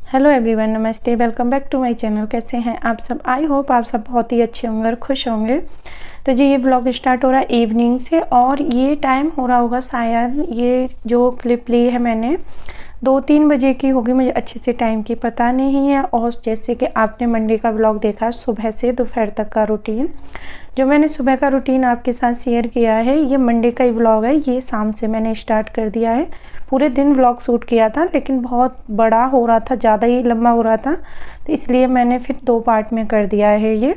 Hello everyone, नमस्ते, welcome back to my channel. कैसे हैं आप सब? आई होप आप सब बहुत ही अच्छे होंगे और खुश होंगे। तो जी, ये ब्लॉग स्टार्ट हो रहा है इवनिंग से और ये टाइम हो रहा होगा, शायद ये जो क्लिप ली है मैंने 2-3 बजे की होगी, मुझे अच्छे से टाइम की पता नहीं है। और जैसे कि आपने मंडे का ब्लॉग देखा, सुबह से दोपहर तक का रूटीन, जो मैंने सुबह का रूटीन आपके साथ शेयर किया है, ये मंडे का ही ब्लॉग है। ये शाम से मैंने स्टार्ट कर दिया है। पूरे दिन ब्लॉग शूट किया था, लेकिन बहुत बड़ा हो रहा था, ज़्यादा ही लंबा हो रहा था, तो इसलिए मैंने फिर 2 पार्ट में कर दिया है। ये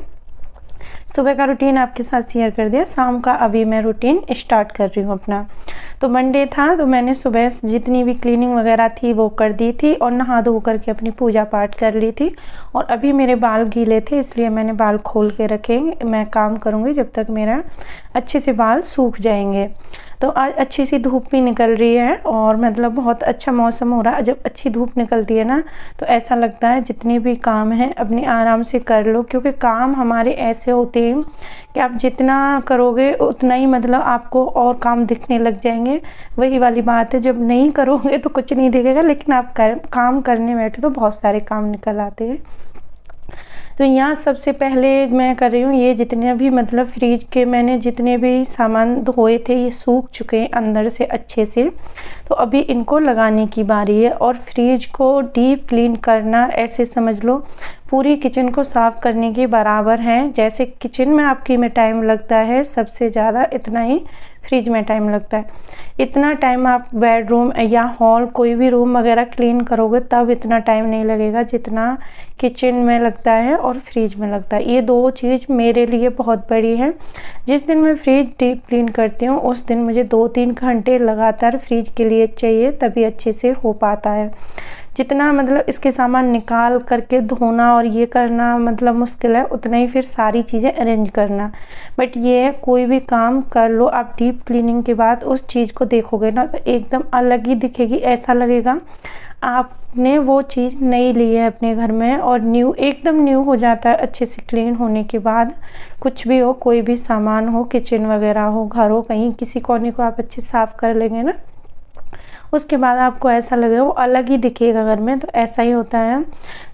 सुबह का रूटीन आपके साथ शेयर कर दिया, शाम का अभी मैं रूटीन स्टार्ट कर रही हूँ अपना। तो मंडे था तो मैंने सुबह जितनी भी क्लीनिंग वगैरह थी वो कर दी थी और नहा धो करके अपनी पूजा पाठ कर ली थी। और अभी मेरे बाल गीले थे, इसलिए मैंने बाल खोल के रखे। मैं काम करूँगी जब तक मेरा अच्छे से बाल सूख जाएंगे। तो आज अच्छी सी धूप भी निकल रही है और मतलब बहुत अच्छा मौसम हो रहा है। जब अच्छी धूप निकलती है ना, तो ऐसा लगता है जितने भी काम हैं अपने आराम से कर लो, क्योंकि काम हमारे ऐसे होते हैं कि आप जितना करोगे उतना ही मतलब आपको और काम दिखने लग जाएंगे। वही वाली बात है, जब नहीं करोगे तो कुछ नहीं दिखेगा, लेकिन आप काम करने बैठे तो बहुत सारे काम निकल आते हैं। तो यहाँ सबसे पहले मैं कर रही हूँ, ये जितने भी मतलब फ्रिज के मैंने जितने भी सामान धोए थे ये सूख चुके हैं अंदर से अच्छे से। तो अभी इनको लगाने की बारी है। और फ्रिज को डीप क्लीन करना ऐसे समझ लो पूरी किचन को साफ़ करने के बराबर है। जैसे किचन में आपकी में टाइम लगता है सबसे ज़्यादा, इतना ही फ्रिज में टाइम लगता है। इतना टाइम आप बेडरूम या हॉल कोई भी रूम वगैरह क्लीन करोगे तब इतना टाइम नहीं लगेगा जितना किचन में लगता है और फ्रिज में लगता है। ये दो चीज़ मेरे लिए बहुत बड़ी है। जिस दिन मैं फ्रिज डीप क्लीन करती हूँ उस दिन मुझे 2-3 घंटे लगातार फ्रिज के लिए चाहिए, तभी अच्छे से हो पाता है। जितना मतलब इसके सामान निकाल करके धोना और ये करना मतलब मुश्किल है, उतना ही फिर सारी चीज़ें अरेंज करना। बट ये है, कोई भी काम कर लो आप डीप क्लीनिंग के बाद उस चीज़ को देखोगे ना तो एकदम अलग ही दिखेगी। ऐसा लगेगा आपने वो चीज़ नई ली है अपने घर में और न्यू, एकदम न्यू हो जाता है अच्छे से क्लीन होने के बाद। कुछ भी हो, कोई भी सामान हो, किचन वगैरह हो, घर हो, कहीं किसी कोने को आप अच्छे साफ़ कर लेंगे ना, उसके बाद आपको ऐसा लगेगा वो अलग ही दिखेगा घर में। तो ऐसा ही होता है।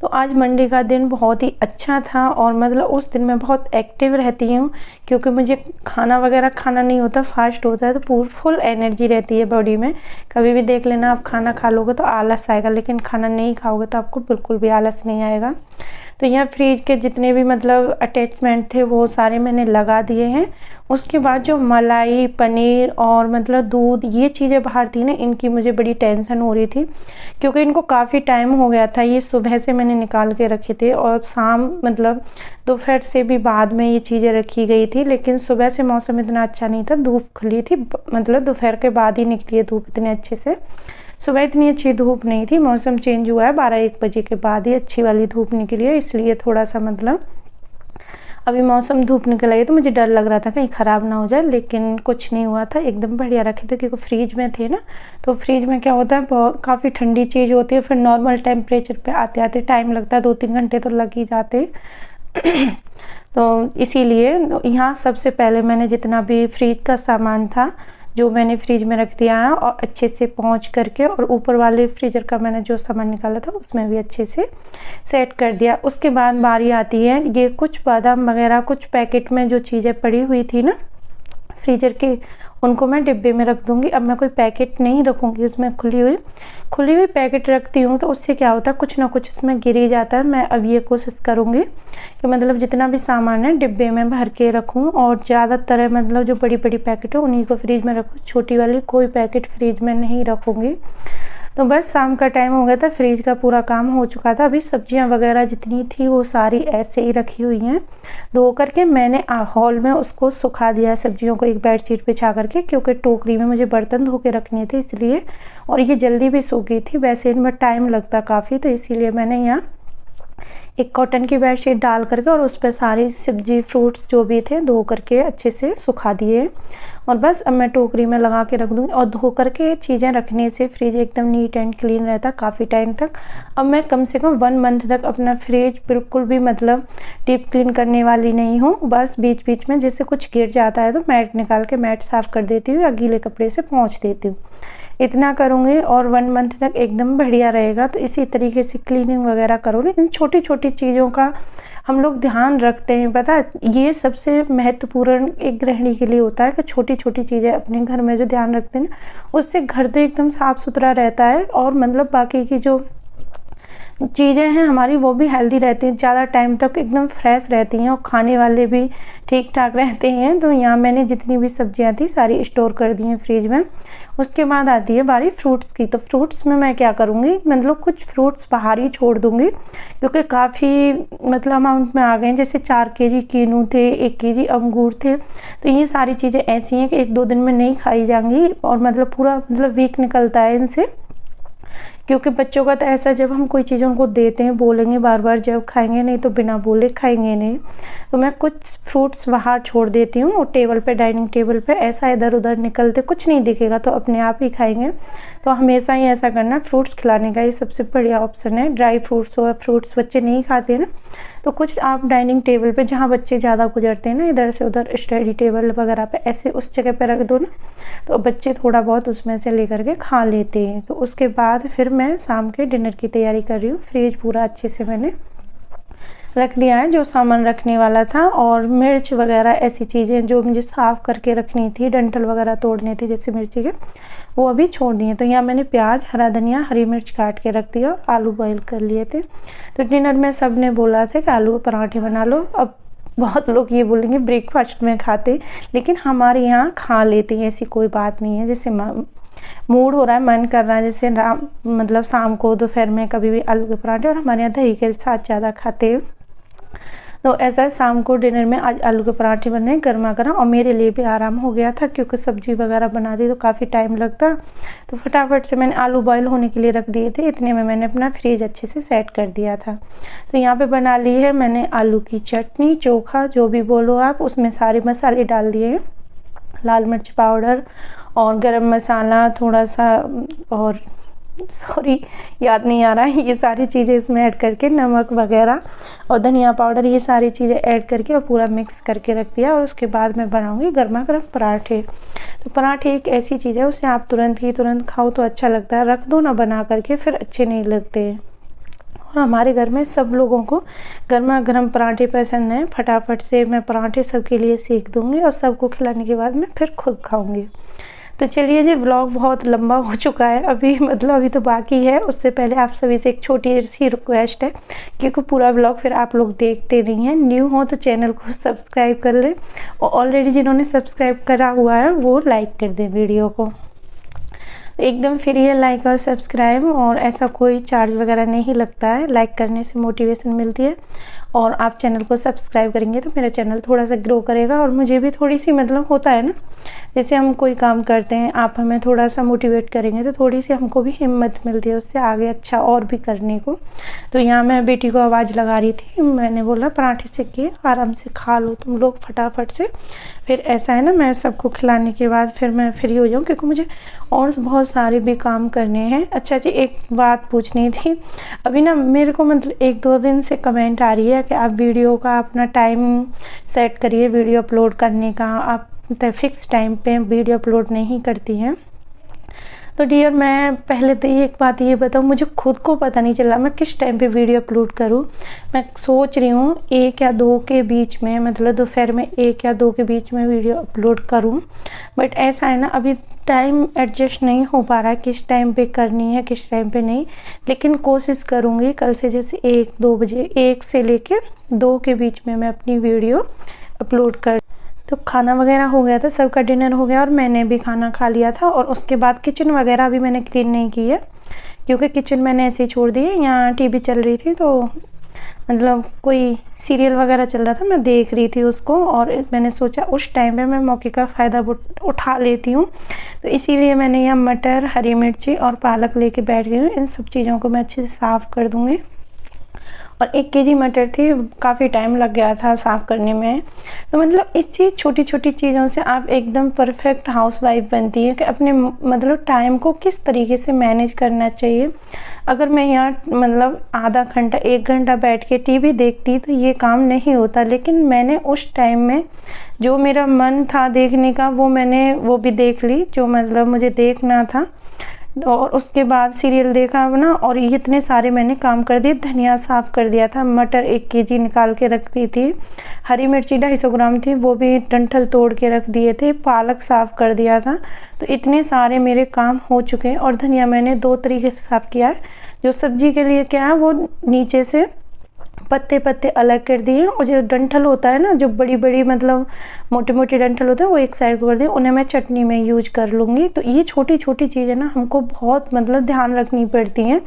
तो आज मंडे का दिन बहुत ही अच्छा था और मतलब उस दिन मैं बहुत एक्टिव रहती हूँ, क्योंकि मुझे खाना वगैरह खाना नहीं होता, फास्ट होता है, तो पूरी फुल एनर्जी रहती है बॉडी में। कभी भी देख लेना, आप खाना खा लोगे तो आलस आएगा, लेकिन खाना नहीं खाओगे तो आपको बिल्कुल भी आलस नहीं आएगा। तो यहाँ फ्रिज के जितने भी मतलब अटैचमेंट थे वो सारे मैंने लगा दिए हैं। उसके बाद जो मलाई, पनीर और मतलब दूध, ये चीज़ें बाहर थी ना, इनकी मुझे बड़ी टेंशन हो रही थी, क्योंकि इनको काफ़ी टाइम हो गया था। ये सुबह से मैंने निकाल के रखे थे और शाम मतलब दोपहर से भी बाद में ये चीज़ें रखी गई थी। लेकिन सुबह से मौसम इतना अच्छा नहीं था, धूप खुली थी, मतलब दोपहर के बाद ही निकली है धूप इतने अच्छे से। सुबह इतनी अच्छी धूप नहीं थी, मौसम चेंज हुआ है 12-1 बजे के बाद ही अच्छी वाली धूप निकली है, इसलिए थोड़ा सा मतलब अभी मौसम धूप निकल आई तो मुझे डर लग रहा था कहीं ख़राब ना हो जाए, लेकिन कुछ नहीं हुआ था, एकदम बढ़िया रखे थे। क्योंकि फ्रिज में थे ना, तो फ्रिज में क्या होता है बहुत काफ़ी ठंडी चीज़ होती है, फिर नॉर्मल टेम्परेचर पे आते आते टाइम लगता है, 2-3 घंटे तो लग ही जाते। तो इसीलिए यहाँ सबसे पहले मैंने जितना भी फ्रिज का सामान था जो मैंने फ्रिज में रख दिया है और अच्छे से पहुँच करके, और ऊपर वाले फ्रीजर का मैंने जो सामान निकाला था उसमें भी अच्छे से सेट कर दिया। उसके बाद बारी आती है, ये कुछ बादाम वगैरह कुछ पैकेट में जो चीज़ें पड़ी हुई थी ना फ्रीजर की, उनको मैं डिब्बे में रख दूँगी। अब मैं कोई पैकेट नहीं रखूँगी उसमें, खुली हुई पैकेट रखती हूँ तो उससे क्या होता है कुछ ना कुछ उसमें गिर ही जाता है। मैं अब ये कोशिश करूँगी कि मतलब जितना भी सामान है डिब्बे में भर के रखूँ, और ज़्यादातर मतलब जो बड़ी बड़ी पैकेट है उन्हीं को फ्रिज में रखूँ, छोटी वाली कोई पैकेट फ्रिज में नहीं रखूँगी। तो बस शाम का टाइम हो गया था, फ्रिज का पूरा काम हो चुका था। अभी सब्जियां वगैरह जितनी थी वो सारी ऐसे ही रखी हुई हैं। धो करके मैंने हॉल में उसको सुखा दिया सब्जियों को एक बेडशीट बिछा करके, क्योंकि टोकरी में मुझे बर्तन धो के रखने थे इसलिए, और ये जल्दी भी सूख गई थी। वैसे इनमें टाइम लगता काफ़ी, तो इसीलिए मैंने यहाँ एक कॉटन की बेडशीट डाल करके और उस पर सारी सब्जी फ्रूट्स जो भी थे धो करके अच्छे से सुखा दिए। और बस अब मैं टोकरी में लगा के रख दूँगी। और धो करके चीज़ें रखने से फ्रिज एकदम नीट एंड क्लीन रहता काफ़ी टाइम तक। अब मैं कम से कम 1 मंथ तक अपना फ्रिज बिल्कुल भी मतलब डीप क्लीन करने वाली नहीं हूँ। बस बीच बीच में जैसे कुछ गिर जाता है तो मैट निकाल के मैट साफ़ कर देती हूँ या गीले कपड़े से पोंछ देती हूँ। इतना करूँगी और 1 मंथ तक एकदम बढ़िया रहेगा। तो इसी तरीके से क्लीनिंग वगैरह करूँगी। इन छोटी छोटी चीज़ों का हम लोग ध्यान रखते हैं, पता है ये सबसे महत्वपूर्ण एक गृहिणी के लिए होता है कि छोटी छोटी चीज़ें अपने घर में जो ध्यान रखते हैं उससे घर तो एकदम साफ़ सुथरा रहता है, और मतलब बाकी की जो चीज़ें हैं हमारी वो भी हेल्दी रहती हैं, ज़्यादा टाइम तक एकदम फ्रेश रहती हैं और खाने वाले भी ठीक ठाक रहते हैं। तो यहाँ मैंने जितनी भी सब्जियाँ थी सारी स्टोर कर दी हैं फ्रिज में। उसके बाद आती है बारी फ्रूट्स की। तो फ्रूट्स में मैं क्या करूँगी, मतलब कुछ फ्रूट्स बाहर ही छोड़ दूँगी क्योंकि काफ़ी मतलब अमाउंट में आ गए हैं। जैसे 4 केजी कीनू थे, 1 केजी अंगूर थे। तो ये सारी चीज़ें ऐसी हैं कि 1-2 दिन में नहीं खाई जाएंगी और मतलब पूरा मतलब वीक निकलता है इनसे। क्योंकि बच्चों का तो ऐसा, जब हम कोई चीज़ उनको देते हैं बोलेंगे बार बार, जब खाएंगे नहीं तो बिना बोले खाएंगे नहीं। तो मैं कुछ फ्रूट्स बाहर छोड़ देती हूँ और टेबल पे, डाइनिंग टेबल पे ऐसा इधर उधर निकलते कुछ नहीं दिखेगा तो अपने आप ही खाएंगे। तो हमेशा ही ऐसा करना, फ्रूट्स खिलाने का ये सबसे बढ़िया ऑप्शन है। ड्राई फ्रूट्स और फ्रूट्स बच्चे नहीं खाते ना, तो कुछ आप डाइनिंग टेबल पे जहाँ बच्चे ज़्यादा गुजरते हैं ना इधर से उधर, स्टडी टेबल वगैरह पे ऐसे उस जगह पे रख दो ना, तो बच्चे थोड़ा बहुत उसमें से लेकर के खा लेते हैं। तो उसके बाद फिर मैं शाम के डिनर की तैयारी कर रही हूँ। फ्रिज पूरा अच्छे से मैंने रख दिया है जो सामान रखने वाला था, और मिर्च वगैरह ऐसी चीज़ें जो मुझे साफ़ करके रखनी थी, डंठल वगैरह तोड़ने थे जैसे मिर्ची के, वो अभी छोड़ दिए। तो यहाँ मैंने प्याज, हरा धनिया, हरी मिर्च काट के रख दिया और आलू बॉईल कर लिए थे। तो डिनर में सब ने बोला था कि आलू के पराठे बना लो। अब बहुत लोग ये बोलेंगे ब्रेकफास्ट में खाते, लेकिन हमारे यहाँ खा लेते हैं, ऐसी कोई बात नहीं है। जैसे मूड हो रहा है, मन कर रहा है, जैसे मतलब शाम को दोपहर में कभी भी आलू के पराठे, और हमारे यहाँ दही के साथ ज़्यादा खाते हैं। तो ऐसा शाम को डिनर में आज आलू के पराठे बने गर्मा गर्म, और मेरे लिए भी आराम हो गया था क्योंकि सब्जी वगैरह बना दी तो काफ़ी टाइम लगता। तो फटाफट से मैंने आलू बॉईल होने के लिए रख दिए थे, इतने में मैंने अपना फ्रिज अच्छे से सेट कर दिया था। तो यहाँ पे बना ली है मैंने आलू की चटनी, चोखा जो भी बोलो आप, उसमें सारे मसाले डाल दिए हैं, लाल मिर्च पाउडर और गरम मसाला थोड़ा सा, और सॉरी याद नहीं आ रहा है, ये सारी चीज़ें इसमें ऐड करके, नमक वगैरह और धनिया पाउडर, ये सारी चीज़ें ऐड करके और पूरा मिक्स करके रख दिया। और उसके बाद मैं बनाऊंगी गर्मा गर्म पराठे। तो पराठे एक ऐसी चीज़ है, उसे आप तुरंत ही तुरंत खाओ तो अच्छा लगता है, रख दो ना बना करके फिर अच्छे नहीं लगते हैं। और हमारे घर में सब लोगों को गर्मा गर्म पराठे पसंद हैं। फटाफट से मैं पराठे सबके लिए सेक दूँगी और सबको खिलाने के बाद मैं फिर खुद खाऊँगी। तो चलिए जी, व्लॉग बहुत लंबा हो चुका है अभी तो बाकी है। उससे पहले आप सभी से एक छोटी सी रिक्वेस्ट है, क्योंकि पूरा व्लॉग फिर आप लोग देखते नहीं हैं। न्यू हो तो चैनल को सब्सक्राइब कर लें, और ऑलरेडी जिन्होंने सब्सक्राइब करा हुआ है वो लाइक कर दें वीडियो को। एकदम फ्री है लाइक और सब्सक्राइब, और ऐसा कोई चार्ज वगैरह नहीं लगता है। लाइक करने से मोटिवेशन मिलती है, और आप चैनल को सब्सक्राइब करेंगे तो मेरा चैनल थोड़ा सा ग्रो करेगा, और मुझे भी थोड़ी सी मतलब होता है ना, जैसे हम कोई काम करते हैं, आप हमें थोड़ा सा मोटिवेट करेंगे तो थोड़ी सी हमको भी हिम्मत मिलती है उससे आगे अच्छा और भी करने को। तो यहाँ मैं बेटी को आवाज़ लगा रही थी, मैंने बोला पराठे सेकिए, आराम से खा लो तुम लोग फटाफट से। फिर ऐसा है ना, मैं सबको खिलाने के बाद फिर मैं फ्री हो जाऊँ, क्योंकि मुझे और बहुत सारे भी काम करने हैं। अच्छा जी, एक बात पूछनी थी। अभी ना मेरे को मतलब 1-2 दिन से कमेंट आ रही है कि आप वीडियो का अपना टाइम सेट करिए वीडियो अपलोड करने का, आप फिक्स टाइम पे वीडियो अपलोड नहीं करती हैं। तो डियर, मैं पहले तो एक बात ये बताऊँ, मुझे खुद को पता नहीं चला मैं किस टाइम पे वीडियो अपलोड करूँ। मैं सोच रही हूँ 1 या 2 के बीच में, मतलब दोपहर में 1 या 2 के बीच में वीडियो अपलोड करूँ, बट ऐसा है ना अभी टाइम एडजस्ट नहीं हो पा रहा है किस टाइम पे करनी है किस टाइम पे नहीं। लेकिन कोशिश करूँगी कल से, जैसे 1-2 बजे, 1 से लेके 2 के बीच में मैं अपनी वीडियो अपलोड कर। तो खाना वगैरह हो गया था, सबका डिनर हो गया और मैंने भी खाना खा लिया था। और उसके बाद किचन वगैरह भी मैंने क्लीन नहीं की है, क्योंकि किचन मैंने ऐसे ही छोड़ दी है। यहाँ टीवी चल रही थी, तो मतलब कोई सीरियल वगैरह चल रहा था, मैं देख रही थी उसको, और मैंने सोचा उस टाइम पे मैं मौके का फ़ायदा उठा लेती हूँ। तो इसीलिए मैंने यहाँ मटर, हरी मिर्ची और पालक लेके बैठ गई हूँ। इन सब चीज़ों को मैं अच्छे से साफ़ कर दूँगी। और 1 केजी मटर थी, काफ़ी टाइम लग गया था साफ़ करने में। तो मतलब इसी छोटी छोटी चीज़ों से आप एकदम परफेक्ट हाउसवाइफ बनती है कि अपने मतलब टाइम को किस तरीके से मैनेज करना चाहिए। अगर मैं यहाँ मतलब आधा घंटा 1 घंटा बैठ के टीवी देखती तो ये काम नहीं होता। लेकिन मैंने उस टाइम में जो मेरा मन था देखने का, वो मैंने वो भी देख ली, जो मतलब मुझे देखना था। और उसके बाद सीरियल देखा ना, और ये इतने सारे मैंने काम कर दिए। धनिया साफ़ कर दिया था, मटर 1 केजी निकाल के रख दी थी, हरी मिर्ची 250 ग्राम थी वो भी डंठल तोड़ के रख दिए थे, पालक साफ़ कर दिया था। तो इतने सारे मेरे काम हो चुके हैं। और धनिया मैंने 2 तरीके से साफ़ किया है। जो सब्जी के लिए क्या है वो नीचे से पत्ते पत्ते अलग कर दिए, और जो डंठल होता है ना, जो बड़ी बड़ी मतलब मोटे मोटे डंठल होते हैं वो एक साइड को कर दिए, उन्हें मैं चटनी में यूज कर लूँगी। तो ये छोटी छोटी चीज़ें ना हमको बहुत मतलब ध्यान रखनी पड़ती हैं,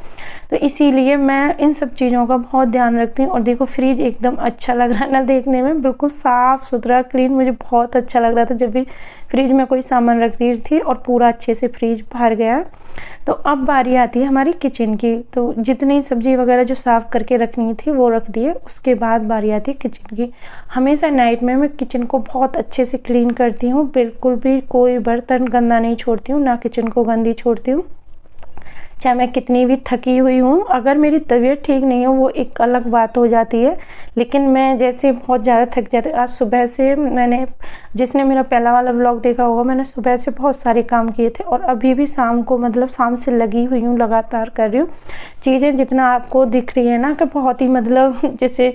तो इसीलिए मैं इन सब चीज़ों का बहुत ध्यान रखती हूँ। और देखो फ्रिज एकदम अच्छा लग रहा है ना देखने में, बिल्कुल साफ़ सुथरा क्लीन, मुझे बहुत अच्छा लग रहा था जब भी फ्रिज में कोई सामान रखती थी, और पूरा अच्छे से फ्रिज भर गया। तो अब बारी आती है हमारी किचन की। तो जितनी सब्जी वगैरह जो साफ़ करके रखनी थी वो रख दिए, उसके बाद बारी आती है किचन की। हमेशा नाइट में मैं किचन को बहुत अच्छे से क्लीन करती हूँ, बिल्कुल भी कोई बर्तन गंदा नहीं छोड़ती हूँ, ना किचन को गंदी छोड़ती हूँ। चाहे मैं कितनी भी थकी हुई हूँ, अगर मेरी तबीयत ठीक नहीं है वो एक अलग बात हो जाती है, लेकिन मैं जैसे बहुत ज़्यादा थक जाती हूँ। आज सुबह से मैंने, जिसने मेरा पहला वाला व्लॉग देखा होगा, मैंने सुबह से बहुत सारे काम किए थे, और अभी भी शाम को मतलब शाम से लगी हुई हूँ, लगातार कर रही हूँ चीज़ें। जितना आपको दिख रही है ना कि बहुत ही मतलब जैसे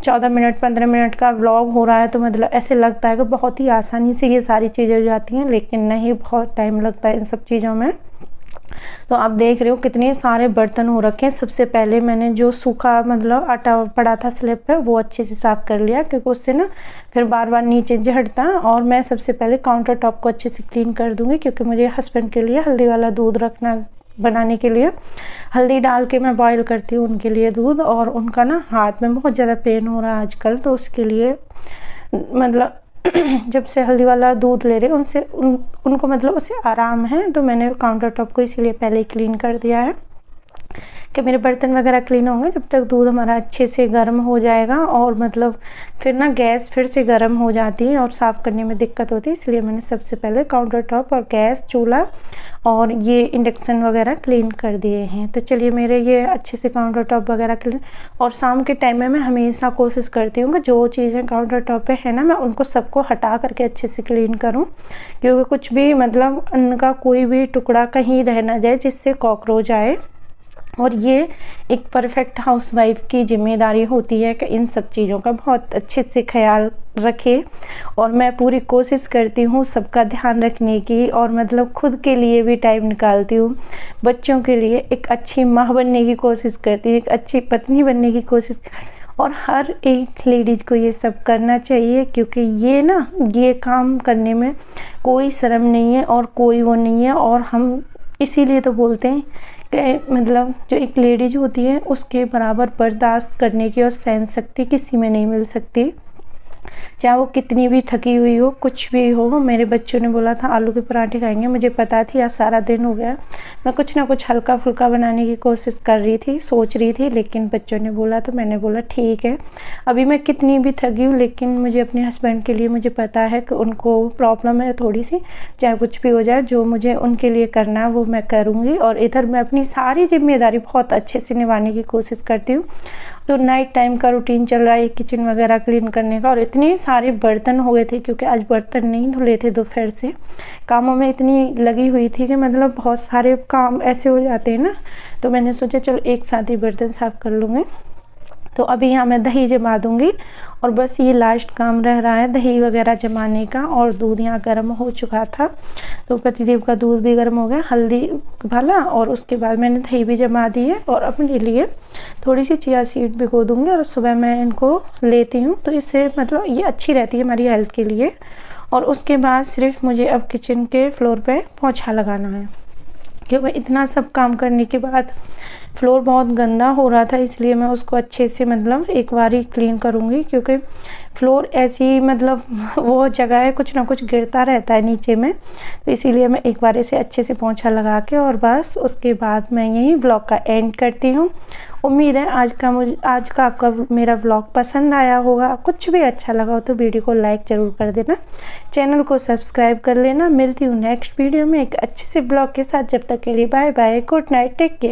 14 मिनट 15 मिनट का व्लॉग हो रहा है, तो मतलब ऐसे लगता है कि बहुत ही आसानी से ये सारी चीज़ें हो जाती हैं, लेकिन नहीं, बहुत टाइम लगता है इन सब चीज़ों में। तो आप देख रहे हो कितने सारे बर्तन हो रखे हैं। सबसे पहले मैंने जो सूखा मतलब आटा पड़ा था स्लैब पे वो अच्छे से साफ़ कर लिया, क्योंकि उससे ना फिर बार बार नीचे झड़ता। और मैं सबसे पहले काउंटर टॉप को अच्छे से क्लीन कर दूंगी, क्योंकि मुझे हस्बैंड के लिए हल्दी वाला दूध रखना, बनाने के लिए हल्दी डाल के मैं बॉईल करती हूँ उनके लिए दूध। और उनका ना हाथ में बहुत ज़्यादा पेन हो रहा है आजकल, तो उसके लिए मतलब जब से हल्दी वाला दूध ले रहे उनसे उनको मतलब उससे आराम है, तो मैंने काउंटर टॉप को इसीलिए पहले ही क्लीन कर दिया है कि मेरे बर्तन वगैरह क्लीन होंगे जब तक दूध हमारा अच्छे से गर्म हो जाएगा। और मतलब फिर ना गैस फिर से गर्म हो जाती है और साफ़ करने में दिक्कत होती है, इसलिए मैंने सबसे पहले काउंटर टॉप और गैस चूल्हा और ये इंडक्शन वगैरह क्लीन कर दिए हैं। तो चलिए मेरे ये अच्छे से काउंटर टॉप वगैरह क्लीन। और शाम के टाइम में मैं हमेशा कोशिश करती हूँ कि जो चीज़ें काउंटर टॉप पे है ना, मैं उनको सबको हटा करके अच्छे से क्लीन करूँ, क्योंकि कुछ भी मतलब अन्न का कोई भी टुकड़ा कहीं रह ना जाए जिससे कॉकरोच आए। और ये एक परफेक्ट हाउसवाइफ की जिम्मेदारी होती है कि इन सब चीज़ों का बहुत अच्छे से ख्याल रखे। और मैं पूरी कोशिश करती हूँ सबका ध्यान रखने की, और मतलब खुद के लिए भी टाइम निकालती हूँ, बच्चों के लिए एक अच्छी माँ बनने की कोशिश करती हूँ, एक अच्छी पत्नी बनने की कोशिश। और हर एक लेडीज़ को ये सब करना चाहिए, क्योंकि ये ना ये काम करने में कोई शर्म नहीं है और कोई वो नहीं है। और हम इसीलिए तो बोलते हैं कि मतलब जो एक लेडीज होती है उसके बराबर बर्दाश्त करने की और सहन शक्ति किसी में नहीं मिल सकती, चाहे वो कितनी भी थकी हुई हो, कुछ भी हो। मेरे बच्चों ने बोला था आलू के पराठे खाएंगे, मुझे पता थी आज सारा दिन हो गया, मैं कुछ ना कुछ हल्का फुल्का बनाने की कोशिश कर रही थी, सोच रही थी, लेकिन बच्चों ने बोला तो मैंने बोला ठीक है। अभी मैं कितनी भी थकी हूँ, लेकिन मुझे अपने हस्बैंड के लिए मुझे पता है कि उनको प्रॉब्लम है थोड़ी सी, चाहे कुछ भी हो जाए, जो मुझे उनके लिए करना है वो मैं करूँगी। और इधर मैं अपनी सारी जिम्मेदारी बहुत अच्छे से निभाने की कोशिश करती हूँ। तो नाइट टाइम का रूटीन चल रहा है किचन वगैरह क्लीन करने का, और इतने सारे बर्तन हो गए थे क्योंकि आज बर्तन नहीं धुले थे, दोपहर से कामों में इतनी लगी हुई थी कि मतलब बहुत सारे काम ऐसे हो जाते हैं ना, तो मैंने सोचा चलो एक साथ ही बर्तन साफ़ कर लूँगी। तो अभी यहाँ मैं दही जमा दूँगी, और बस ये लास्ट काम रह रहा है दही वगैरह जमाने का। और दूध यहाँ गर्म हो चुका था, तो पतिदेव का दूध भी गर्म हो गया हल्दी वाला, और उसके बाद मैंने दही भी जमा दी है। और अपने लिए थोड़ी सी चिया सीड भिगो दूँगी, और सुबह मैं इनको लेती हूँ, तो इससे मतलब ये अच्छी रहती है हमारी हेल्थ के लिए। और उसके बाद सिर्फ मुझे अब किचन के फ्लोर पे पोंछा लगाना है, क्योंकि इतना सब काम करने के बाद फ्लोर बहुत गंदा हो रहा था, इसलिए मैं उसको अच्छे से मतलब एक बार ही क्लीन करूँगी। क्योंकि फ्लोर ऐसी मतलब वो जगह है कुछ ना कुछ गिरता रहता है नीचे में, तो इसीलिए मैं एक बार इसे अच्छे से पोंछा लगा के, और बस उसके बाद मैं यही व्लॉग का एंड करती हूँ। उम्मीद है आज का आपका मेरा व्लॉग पसंद आया होगा। कुछ भी अच्छा लगा हो तो वीडियो को लाइक ज़रूर कर देना, चैनल को सब्सक्राइब कर लेना। मिलती हूँ नेक्स्ट वीडियो में एक अच्छे से व्लॉग के साथ, जब तक के लिए bye bye, good night, take care.